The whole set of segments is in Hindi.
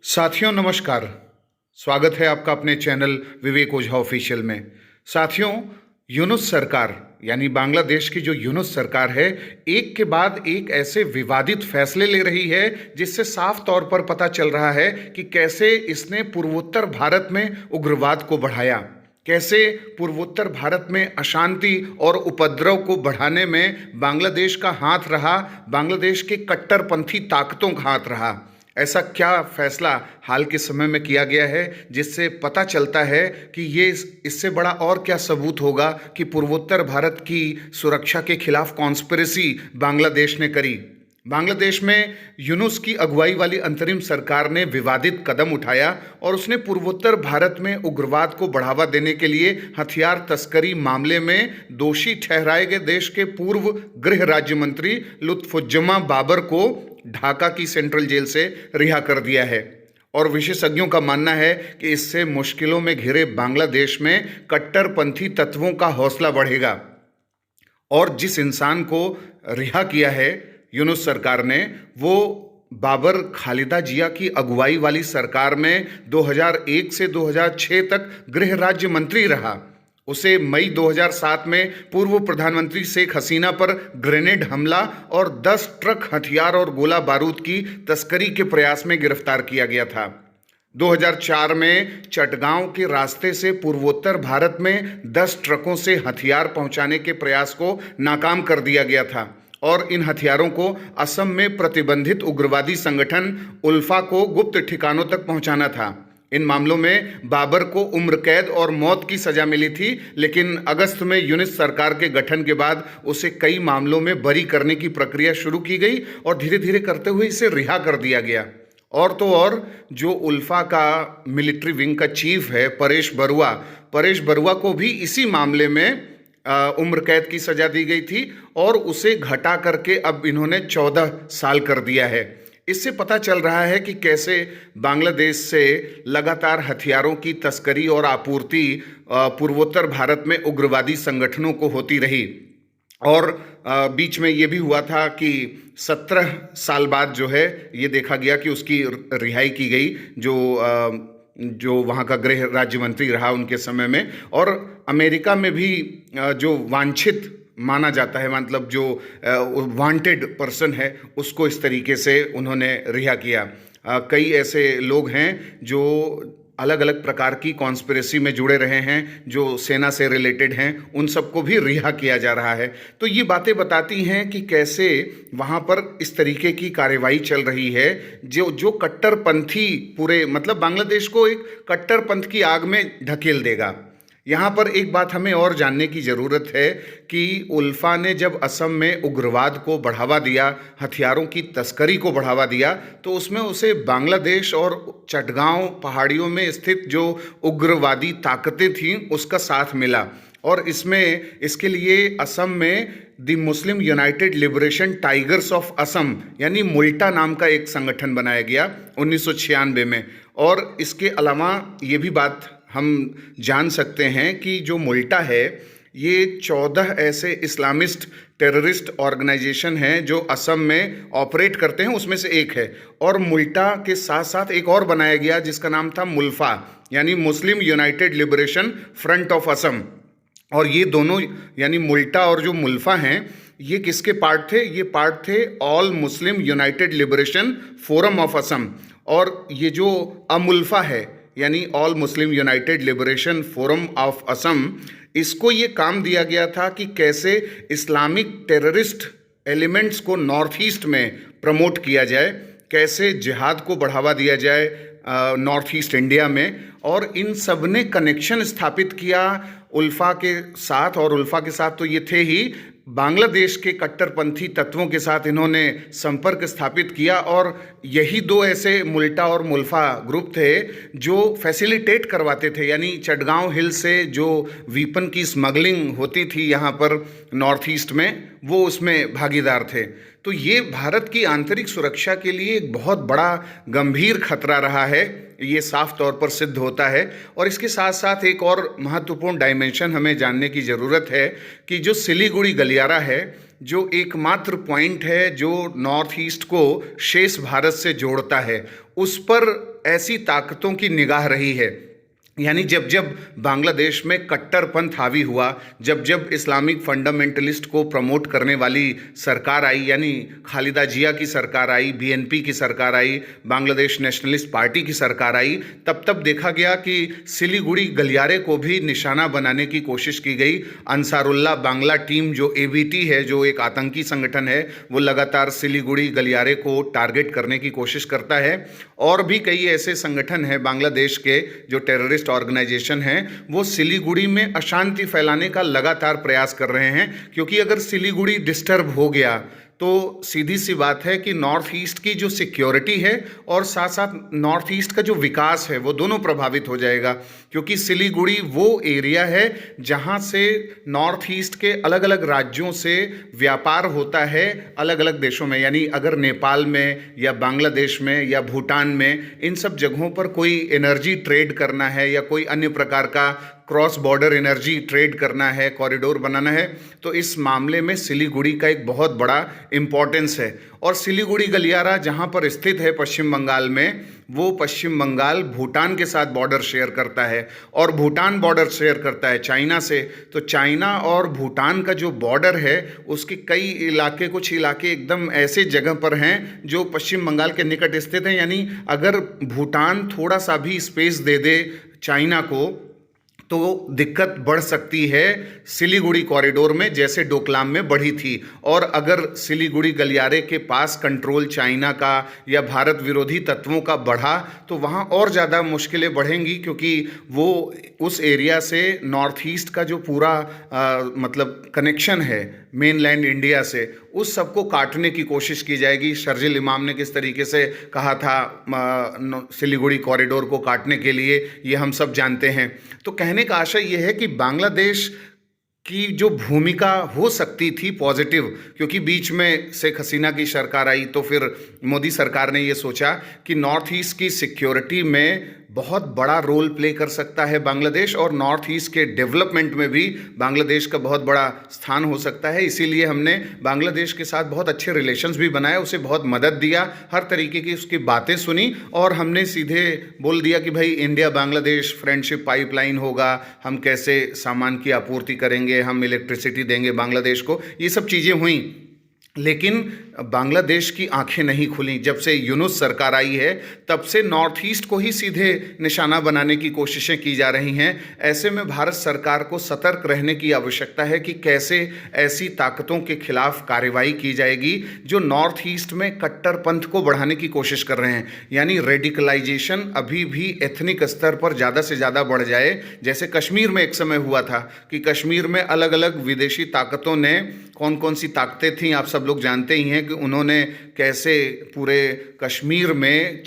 साथियों नमस्कार। स्वागत है आपका अपने चैनल विवेक ओझा ऑफिशियल में। साथियों, यूनुस सरकार यानी बांग्लादेश की जो यूनुस सरकार है, एक के बाद एक ऐसे विवादित फैसले ले रही है जिससे साफ तौर पर पता चल रहा है कि कैसे इसने पूर्वोत्तर भारत में उग्रवाद को बढ़ाया, कैसे पूर्वोत्तर भारत में अशांति और उपद्रव को बढ़ाने में बांग्लादेश का हाथ रहा, बांग्लादेश के कट्टरपंथी ताकतों का हाथ रहा। ऐसा क्या फैसला हाल के समय में किया गया है जिससे पता चलता है कि ये इससे बड़ा और क्या सबूत होगा कि पूर्वोत्तर भारत की सुरक्षा के खिलाफ कॉन्स्पिरेसी बांग्लादेश ने करी। बांग्लादेश में यूनुस की अगुवाई वाली अंतरिम सरकार ने विवादित कदम उठाया और उसने पूर्वोत्तर भारत में उग्रवाद को बढ़ावा देने के लिए हथियार तस्करी मामले में दोषी ठहराए गए देश के पूर्व गृह राज्य मंत्री लुत्फुज्जमा बाबर को ढाका की सेंट्रल जेल से रिहा कर दिया है। और विशेषज्ञों का मानना है कि इससे मुश्किलों में घिरे बांग्लादेश में कट्टरपंथी तत्वों का हौसला बढ़ेगा। और जिस इंसान को रिहा किया है यूनुस सरकार ने, वो बाबर खालिदा जिया की अगुवाई वाली सरकार में 2001 से 2006 तक गृह राज्य मंत्री रहा। उसे मई 2007 में पूर्व प्रधानमंत्री शेख हसीना पर ग्रेनेड हमला और 10 ट्रक हथियार और गोला बारूद की तस्करी के प्रयास में गिरफ्तार किया गया था। 2004 में चटगांव के रास्ते से पूर्वोत्तर भारत में 10 ट्रकों से हथियार पहुंचाने के प्रयास को नाकाम कर दिया गया था और इन हथियारों को असम में प्रतिबंधित उग्रवादी संगठन उल्फा को गुप्त ठिकानों तक पहुंचाना था। इन मामलों में बाबर को उम्र कैद और मौत की सजा मिली थी, लेकिन अगस्त में यूनुस सरकार के गठन के बाद उसे कई मामलों में बरी करने की प्रक्रिया शुरू की गई और धीरे धीरे करते हुए इसे रिहा कर दिया गया। और तो और जो उल्फा का मिलिट्री विंग का चीफ है परेश बरुआ को भी इसी मामले में उम्र कैद की सजा दी गई थी और उसे घटा करके अब इन्होंने 14 साल कर दिया है। इससे पता चल रहा है कि कैसे बांग्लादेश से लगातार हथियारों की तस्करी और आपूर्ति पूर्वोत्तर भारत में उग्रवादी संगठनों को होती रही। और बीच में ये भी हुआ था कि 17 साल बाद जो है ये देखा गया कि उसकी रिहाई की गई, जो वहाँ का गृह राज्य मंत्री रहा उनके समय में। और अमेरिका में भी जो वांछित माना जाता है, मतलब जो वांटेड पर्सन है, उसको इस तरीके से उन्होंने रिहा किया। कई ऐसे लोग हैं जो अलग अलग प्रकार की कॉन्स्पिरेसी में जुड़े रहे हैं, जो सेना से रिलेटेड हैं, उन सबको भी रिहा किया जा रहा है। तो ये बातें बताती हैं कि कैसे वहाँ पर इस तरीके की कार्रवाई चल रही है जो कट्टरपंथी पूरे मतलब बांग्लादेश को एक कट्टरपंथ की आग में ढकेल देगा। यहाँ पर एक बात हमें और जानने की ज़रूरत है कि उल्फा ने जब असम में उग्रवाद को बढ़ावा दिया, हथियारों की तस्करी को बढ़ावा दिया, तो उसमें उसे बांग्लादेश और चटगांव पहाड़ियों में स्थित जो उग्रवादी ताकतें थीं उसका साथ मिला। और इसके लिए असम में the Muslim United liberation tigers of Assam यानी मुल्टा नाम का एक संगठन बनाया गया 1996 में। और इसके अलावा ये भी बात हम जान सकते हैं कि जो मुल्टा है ये 14 ऐसे इस्लामिस्ट टेररिस्ट ऑर्गेनाइजेशन हैं जो असम में ऑपरेट करते हैं, उसमें से एक है। और मुल्टा के साथ साथ एक और बनाया गया जिसका नाम था मुल्फा यानी Muslim United liberation front of Assam. और ये दोनों यानी मुल्टा और जो मुल्फा हैं ये किसके पार्ट थे? ये पार्ट थे all Muslim United liberation forum of Assam. और ये जो अमुल्फा है यानी all Muslim United liberation forum of Assam, इसको ये काम दिया गया था कि कैसे इस्लामिक टेररिस्ट एलिमेंट्स को नॉर्थ ईस्ट में प्रमोट किया जाए, कैसे जिहाद को बढ़ावा दिया जाए नॉर्थ ईस्ट इंडिया में। और इन सब ने कनेक्शन स्थापित किया उल्फा के साथ, और उल्फा के साथ तो ये थे ही, बांग्लादेश के कट्टरपंथी तत्वों के साथ इन्होंने संपर्क स्थापित किया। और यही दो ऐसे मुल्टा और मुल्फा ग्रुप थे जो फैसिलिटेट करवाते थे, यानी चटगांव हिल से जो वीपन की स्मगलिंग होती थी यहाँ पर नॉर्थ ईस्ट में, वो उसमें भागीदार थे। तो ये भारत की आंतरिक सुरक्षा के लिए एक बहुत बड़ा गंभीर खतरा रहा है, ये साफ तौर पर सिद्ध होता है। और इसके साथ साथ एक और महत्वपूर्ण डायमेंशन हमें जानने की ज़रूरत है कि जो सिलीगुड़ी गलियारा है, जो एकमात्र पॉइंट है जो नॉर्थ ईस्ट को शेष भारत से जोड़ता है, उस पर ऐसी ताकतों की निगाह रही है। यानी जब जब बांग्लादेश में कट्टरपंथ हावी हुआ, जब जब इस्लामिक फंडामेंटलिस्ट को प्रमोट करने वाली सरकार आई, यानी खालिदा जिया की सरकार आई, बीएनपी की सरकार आई, बांग्लादेश नेशनलिस्ट पार्टी की सरकार आई, तब तब देखा गया कि सिलीगुड़ी गलियारे को भी निशाना बनाने की कोशिश की गई। अंसारुल्लाह बांग्ला टीम जो एबीटी है, जो एक आतंकी संगठन है, वो लगातार सिलीगुड़ी गलियारे को टारगेट करने की कोशिश करता है। और भी कई ऐसे संगठन हैं बांग्लादेश के जो टेररिस्ट ऑर्गेनाइजेशन हैं, वो सिलीगुड़ी में अशांति फैलाने का लगातार प्रयास कर रहे हैं, क्योंकि अगर सिलीगुड़ी डिस्टर्ब हो गया तो सीधी सी बात है कि नॉर्थ ईस्ट की जो सिक्योरिटी है और साथ साथ नॉर्थ ईस्ट का जो विकास है वो दोनों प्रभावित हो जाएगा। क्योंकि सिलीगुड़ी वो एरिया है जहां से नॉर्थ ईस्ट के अलग अलग राज्यों से व्यापार होता है अलग अलग देशों में। यानी अगर नेपाल में या बांग्लादेश में या भूटान में, इन सब जगहों पर कोई एनर्जी ट्रेड करना है या कोई अन्य प्रकार का क्रॉस बॉर्डर एनर्जी ट्रेड करना है, कॉरिडोर बनाना है, तो इस मामले में सिलीगुड़ी का एक बहुत बड़ा इम्पोर्टेंस है। और सिलीगुड़ी गलियारा जहां पर स्थित है पश्चिम बंगाल में, वो पश्चिम बंगाल भूटान के साथ बॉर्डर शेयर करता है और भूटान बॉर्डर शेयर करता है चाइना से। तो चाइना और भूटान का जो बॉर्डर है, उसके कई इलाके, कुछ इलाके एकदम ऐसे जगह पर हैं जो पश्चिम बंगाल के निकट स्थित हैं। यानी अगर भूटान थोड़ा सा भी स्पेस दे दे चाइना को तो दिक्कत बढ़ सकती है सिलीगुड़ी कॉरिडोर में, जैसे डोकलाम में बढ़ी थी। और अगर सिलीगुड़ी गलियारे के पास कंट्रोल चाइना का या भारत विरोधी तत्वों का बढ़ा तो वहाँ और ज़्यादा मुश्किलें बढ़ेंगी, क्योंकि वो उस एरिया से नॉर्थ ईस्ट का जो पूरा मतलब कनेक्शन है मेनलैंड इंडिया से, उस सबको काटने की कोशिश की जाएगी। शर्जिल इमाम ने किस तरीके से कहा था सिलीगुड़ी कॉरिडोर को काटने के लिए, ये हम सब जानते हैं। तो कहने का आशय ये है कि बांग्लादेश की जो भूमिका हो सकती थी पॉजिटिव, क्योंकि बीच में शेख हसीना की सरकार आई तो फिर मोदी सरकार ने ये सोचा कि नॉर्थ ईस्ट की सिक्योरिटी में बहुत बड़ा रोल प्ले कर सकता है बांग्लादेश, और नॉर्थ ईस्ट के डेवलपमेंट में भी बांग्लादेश का बहुत बड़ा स्थान हो सकता है। इसीलिए हमने बांग्लादेश के साथ बहुत अच्छे रिलेशंस भी बनाए, उसे बहुत मदद दिया, हर तरीके की उसकी बातें सुनी, और हमने सीधे बोल दिया कि भाई इंडिया बांग्लादेश फ्रेंडशिप पाइपलाइन होगा, हम कैसे सामान की आपूर्ति करेंगे, हम इलेक्ट्रिसिटी देंगे बांग्लादेश को, ये सब चीज़ें हुई। लेकिन बांग्लादेश की आंखें नहीं खुली। जब से यूनुस सरकार आई है तब से नॉर्थ ईस्ट को ही सीधे निशाना बनाने की कोशिशें की जा रही हैं। ऐसे में भारत सरकार को सतर्क रहने की आवश्यकता है कि कैसे ऐसी ताकतों के खिलाफ कार्रवाई की जाएगी जो नॉर्थ ईस्ट में कट्टरपंथ को बढ़ाने की कोशिश कर रहे हैं। यानी रेडिकलाइजेशन अभी भी एथनिक स्तर पर ज़्यादा से ज़्यादा बढ़ जाए, जैसे कश्मीर में एक समय हुआ था कि कश्मीर में अलग अलग विदेशी ताकतों ने, कौन कौन सी ताकतें थीं आप सब लोग जानते ही हैं कि उन्होंने कैसे पूरे कश्मीर में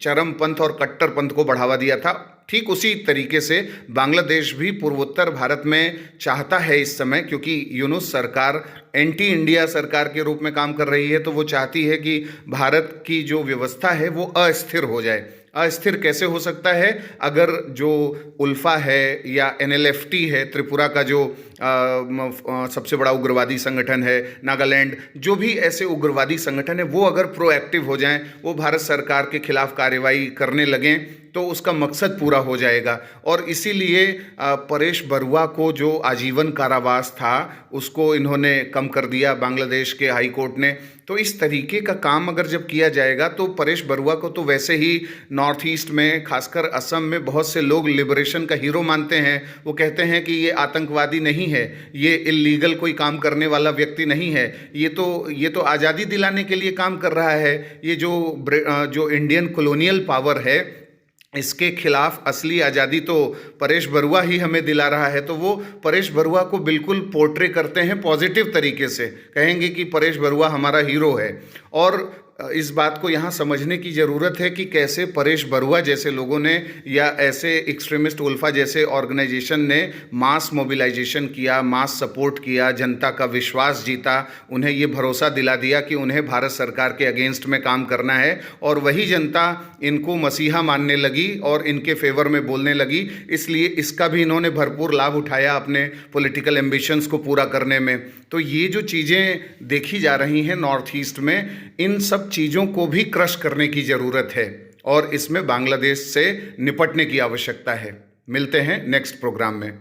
चरमपंथ और कट्टरपंथ को बढ़ावा दिया था। ठीक उसी तरीके से बांग्लादेश भी पूर्वोत्तर भारत में चाहता है इस समय, क्योंकि यूनुस सरकार एंटी इंडिया सरकार के रूप में काम कर रही है, तो वो चाहती है कि भारत की जो व्यवस्था है वो अस्थिर हो जाए। अस्थिर कैसे हो सकता है? अगर जो उल्फा है या एनएलएफटी है, त्रिपुरा का जो सबसे बड़ा उग्रवादी संगठन है, नागालैंड, जो भी ऐसे उग्रवादी संगठन है, वो अगर प्रोएक्टिव हो जाएं, वो भारत सरकार के खिलाफ कार्रवाई करने लगें, तो उसका मकसद पूरा हो जाएगा। और इसीलिए परेश बरुआ को जो आजीवन कारावास था उसको इन्होंने कम कर दिया बांग्लादेश के हाई कोर्ट ने। तो इस तरीके का काम अगर जब किया जाएगा तो परेश बरुआ को तो वैसे ही नॉर्थ ईस्ट में, खासकर असम में, बहुत से लोग लिबरेशन का हीरो मानते हैं। वो कहते हैं कि ये आतंकवादी नहीं है, ये इल्लीगल कोई काम करने वाला व्यक्ति नहीं है, ये तो आज़ादी दिलाने के लिए काम कर रहा है। ये जो इंडियन कॉलोनियल पावर है, इसके खिलाफ असली आज़ादी तो परेश बरुआ ही हमें दिला रहा है। तो वो परेश बरुआ को बिल्कुल पोर्ट्रे करते हैं पॉजिटिव तरीके से, कहेंगे कि परेश बरुआ हमारा हीरो है। और इस बात को यहाँ समझने की ज़रूरत है कि कैसे परेश बरुआ जैसे लोगों ने या ऐसे एक्सट्रीमिस्ट उल्फा जैसे ऑर्गेनाइजेशन ने मास मोबिलाइजेशन किया, मास सपोर्ट किया, जनता का विश्वास जीता, उन्हें ये भरोसा दिला दिया कि उन्हें भारत सरकार के अगेंस्ट में काम करना है, और वही जनता इनको मसीहा मानने लगी और इनके फेवर में बोलने लगी। इसलिए इसका भी इन्होंने भरपूर लाभ उठाया अपने पॉलिटिकल एम्बिशंस को पूरा करने में। तो ये जो चीज़ें देखी जा रही हैं नॉर्थ ईस्ट में, इन सब चीज़ों को भी क्रश करने की ज़रूरत है और इसमें बांग्लादेश से निपटने की आवश्यकता है। मिलते हैं नेक्स्ट प्रोग्राम में।